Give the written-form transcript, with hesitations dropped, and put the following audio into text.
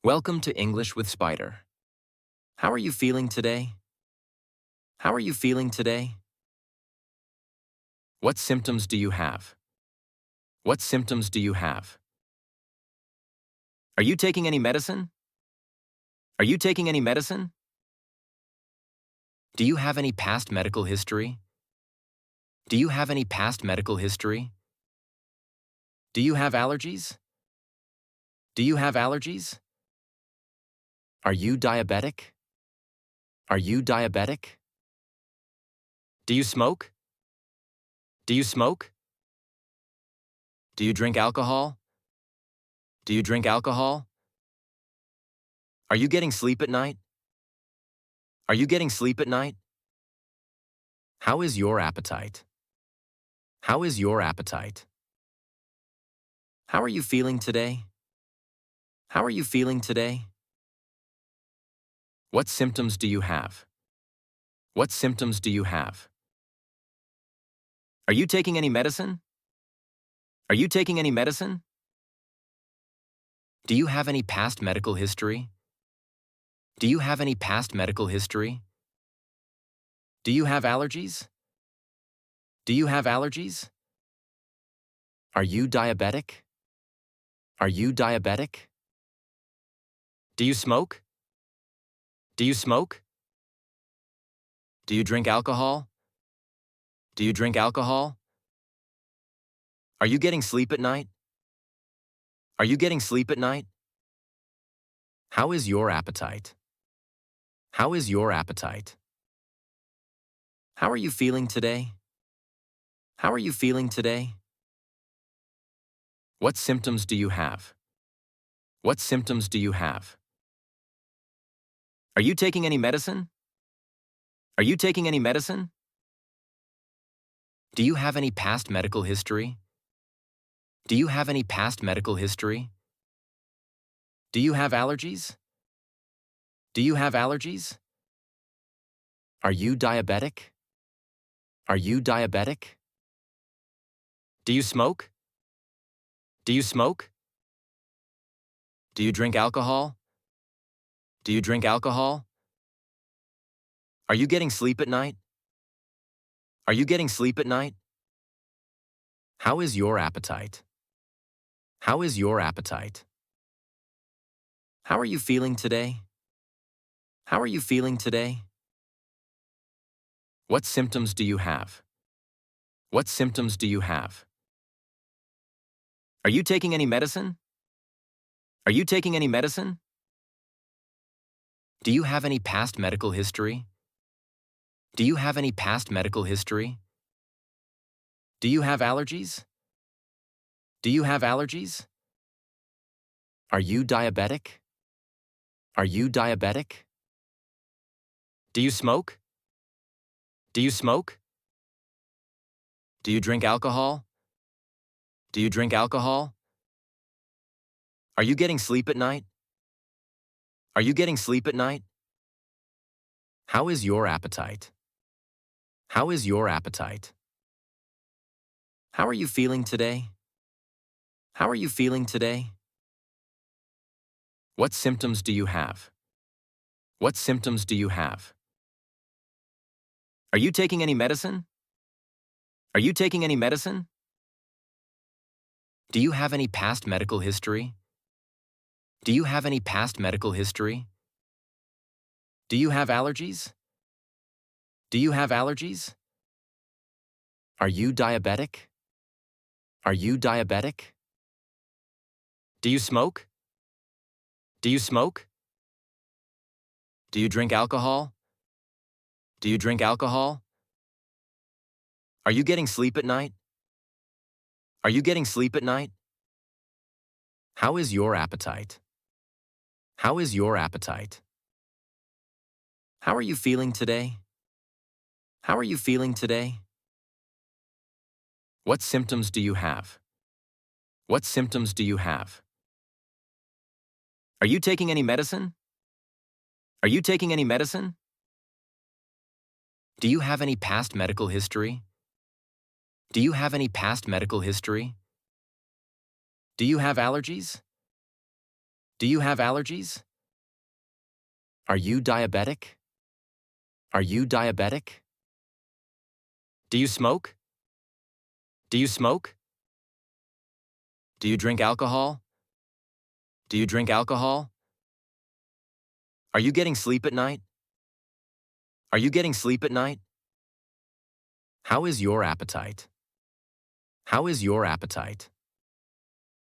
Welcome to English with Spider. How are you feeling today? How are you feeling today? What symptoms do you have? What symptoms do you have? Are you taking any medicine? Are you taking any medicine? Do you have any past medical history? Do you have any past medical history? Do you have allergies? Do you have allergies? Are you diabetic? Are you diabetic? Do you smoke? Do you smoke? Do you drink alcohol? Do you drink alcohol? Are you getting sleep at night? Are you getting sleep at night? How is your appetite? How is your appetite? How are you feeling today? How are you feeling today? What symptoms do you have? What symptoms do you have? Are you taking any medicine? Are you taking any medicine? Do you have any past medical history? Do you have any past medical history? Do you have allergies? Do you have allergies? Are you diabetic? Are you diabetic? Do you smoke? Do you smoke? Do you drink alcohol? Do you drink alcohol? Are you getting sleep at night? Are you getting sleep at night? How is your appetite? How is your appetite? How are you feeling today? How are you feeling today? What symptoms do you have? What symptoms do you have? Are you taking any medicine? Are you taking any medicine? Do you have any past medical history? Do you have any past medical history? Do you have allergies? Do you have allergies? Are you diabetic? Are you diabetic? Do you smoke? Do you smoke? Do you drink alcohol? Do you drink alcohol? Are you getting sleep at night? Are you getting sleep at night? How is your appetite? How is your appetite? How are you feeling today? How are you feeling today? What symptoms do you have? What symptoms do you have? Are you taking any medicine? Are you taking any medicine? Do you have any past medical history? Do you have any past medical history? Do you have allergies? Do you have allergies? Are you diabetic? Are you diabetic? Do you smoke? Do you smoke? Do you drink alcohol? Do you drink alcohol? Are you getting sleep at night? Are you getting sleep at night? How is your appetite? How is your appetite? How are you feeling today? How are you feeling today? What symptoms do you have? What symptoms do you have? Are you taking any medicine? Are you taking any medicine? Do you have any past medical history? Do you have any past medical history? Do you have allergies? Do you have allergies? Are you diabetic? Are you diabetic? Do you smoke? Do you smoke? Do you drink alcohol? Do you drink alcohol? Are you getting sleep at night? Are you getting sleep at night? How is your appetite? How is your appetite? How are you feeling today? How are you feeling today? What symptoms do you have? What symptoms do you have? Are you taking any medicine? Are you taking any medicine? Do you have any past medical history? Do you have any past medical history? Do you have allergies? Do you have allergies? Are you diabetic? Are you diabetic? Do you smoke? Do you smoke? Do you drink alcohol? Do you drink alcohol? Are you getting sleep at night? Are you getting sleep at night? How is your appetite? How is your appetite?